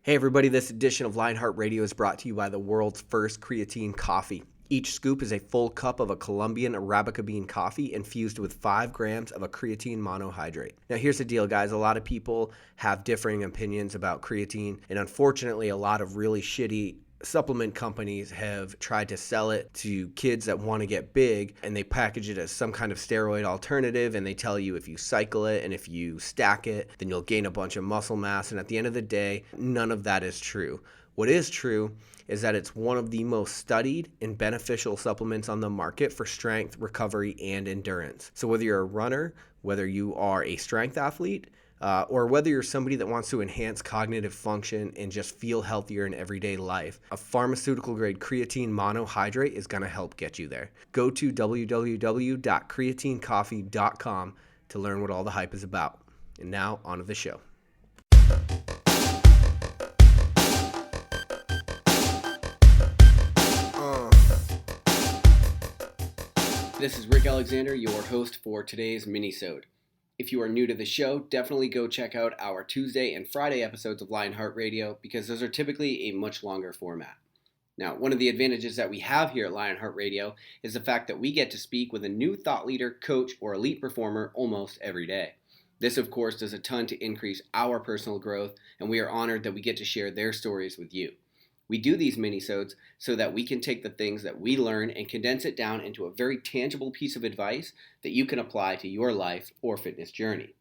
Hey everybody, this edition of Lionheart Radio is brought to you by the world's first creatine coffee. Each scoop is a full cup of a Colombian Arabica bean coffee infused with 5 grams of a creatine monohydrate. Now here's the deal, guys. A lot of people have differing opinions about creatine, and unfortunately a lot of really shitty supplement companies have tried to sell it to kids that want to get big, and they package it as some kind of steroid alternative, and they tell you if you cycle it and if you stack it, then you'll gain a bunch of muscle mass. And at the end of the day, none of that is true. What is true is that it's one of the most studied and beneficial supplements on the market for strength, recovery, and endurance. So whether you're a runner, whether you are a strength athlete, or whether you're somebody that wants to enhance cognitive function and just feel healthier in everyday life, a pharmaceutical grade creatine monohydrate is going to help get you there. Go to www.creatinecoffee.com to learn what all the hype is about. And now, on to the show. This is Rick Alexander, your host for today's Minisode. If you are new to the show, definitely go check out our Tuesday and Friday episodes of Lionheart Radio because those are typically a much longer format. Now, one of the advantages that we have here at Lionheart Radio is the fact that we get to speak with a new thought leader, coach, or elite performer almost every day. This, of course, does a ton to increase our personal growth, and we are honored that we get to share their stories with you. We do these minisodes so that we can take the things that we learn and condense it down into a very tangible piece of advice that you can apply to your life or fitness journey.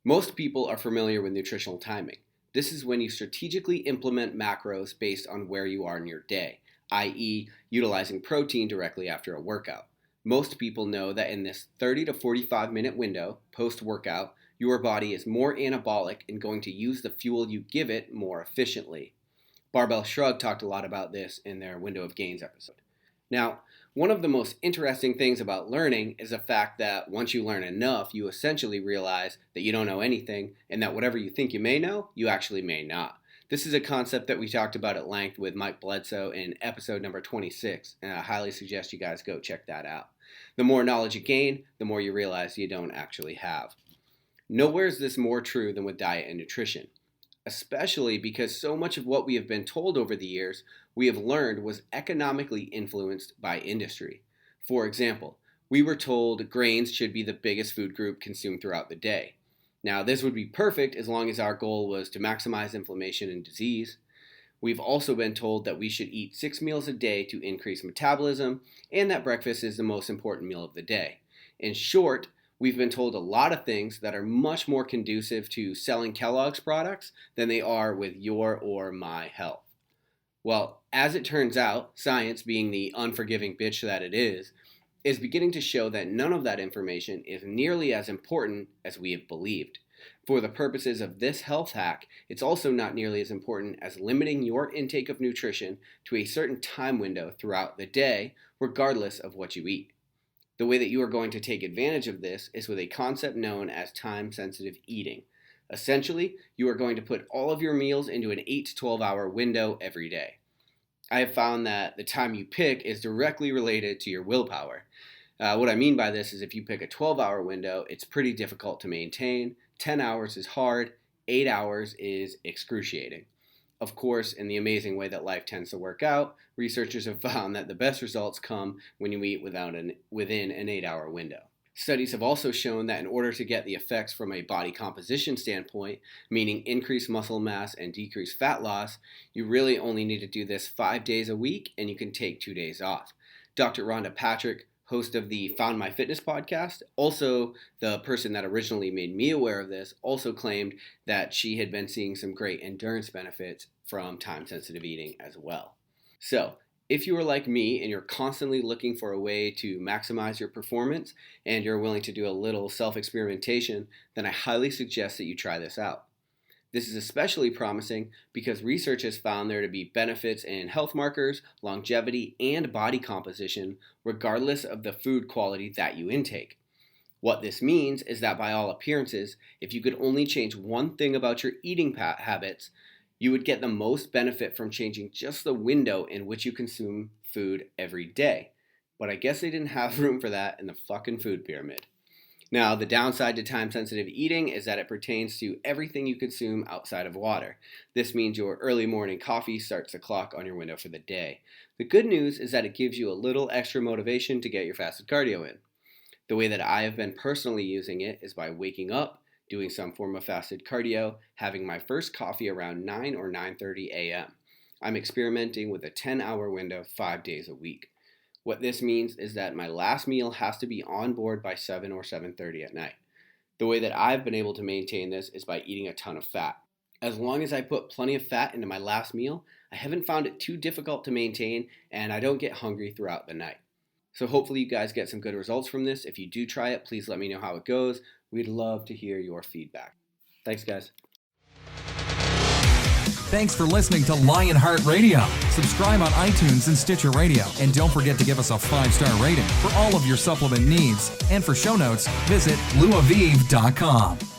Most people are familiar with nutritional timing. This is when you strategically implement macros based on where you are in your day, i.e., utilizing protein directly after a workout. Most people know that in this 30 to 45 minute window post-workout, your body is more anabolic and going to use the fuel you give it more efficiently. Barbell Shrug talked a lot about this in their Window of Gains episode. Now, one of the most interesting things about learning is the fact that once you learn enough, you essentially realize that you don't know anything and that whatever you think you may know, you actually may not. This is a concept that we talked about at length with Mike Bledsoe in episode number 26, and I highly suggest you guys go check that out. The more knowledge you gain, the more you realize you don't actually have. Nowhere is this more true than with diet and nutrition. Especially because so much of what we have been told over the years, we have learned was economically influenced by industry. For example, we were told grains should be the biggest food group consumed throughout the day. Now, this would be perfect as long as our goal was to maximize inflammation and disease. We've also been told that we should eat 6 meals a day to increase metabolism, and that breakfast is the most important meal of the day. In short, we've been told a lot of things that are much more conducive to selling Kellogg's products than they are with your or my health. Well, as it turns out, science, being the unforgiving bitch that it is beginning to show that none of that information is nearly as important as we have believed. For the purposes of this health hack, it's also not nearly as important as limiting your intake of nutrition to a certain time window throughout the day, regardless of what you eat. The way that you are going to take advantage of this is with a concept known as time-sensitive eating. Essentially, you are going to put all of your meals into an 8 to 12 hour window every day. I have found that the time you pick is directly related to your willpower. What I mean by this is if you pick a 12-hour window, it's pretty difficult to maintain. 10 hours is hard. 8 hours is excruciating. Of course, in the amazing way that life tends to work out, researchers have found that the best results come when you eat within an 8-hour window. Studies have also shown that in order to get the effects from a body composition standpoint, meaning increased muscle mass and decreased fat loss, you really only need to do this 5 days a week and you can take 2 days off. Dr. Rhonda Patrick, host of the Found My Fitness podcast, also the person that originally made me aware of this, also claimed that she had been seeing some great endurance benefits from time-sensitive eating as well. So, if you are like me and you're constantly looking for a way to maximize your performance and you're willing to do a little self-experimentation, then I highly suggest that you try this out. This is especially promising because research has found there to be benefits in health markers, longevity, and body composition, regardless of the food quality that you intake. What this means is that by all appearances, if you could only change one thing about your eating habits, you would get the most benefit from changing just the window in which you consume food every day. But I guess they didn't have room for that in the fucking food pyramid. Now, the downside to time-sensitive eating is that it pertains to everything you consume outside of water. This means your early morning coffee starts the clock on your window for the day. The good news is that it gives you a little extra motivation to get your fasted cardio in. The way that I have been personally using it is by waking up, doing some form of fasted cardio, having my first coffee around 9 or 9:30 a.m. I'm experimenting with a 10-hour window 5 days a week. What this means is that my last meal has to be on board by 7 or 7:30 at night. The way that I've been able to maintain this is by eating a ton of fat. As long as I put plenty of fat into my last meal, I haven't found it too difficult to maintain, and I don't get hungry throughout the night. So hopefully you guys get some good results from this. If you do try it, please let me know how it goes. We'd love to hear your feedback. Thanks, guys. Thanks for listening to Lionheart Radio. Subscribe on iTunes and Stitcher Radio. And don't forget to give us a 5-star rating. For all of your supplement needs and for show notes, visit blueaviv.com.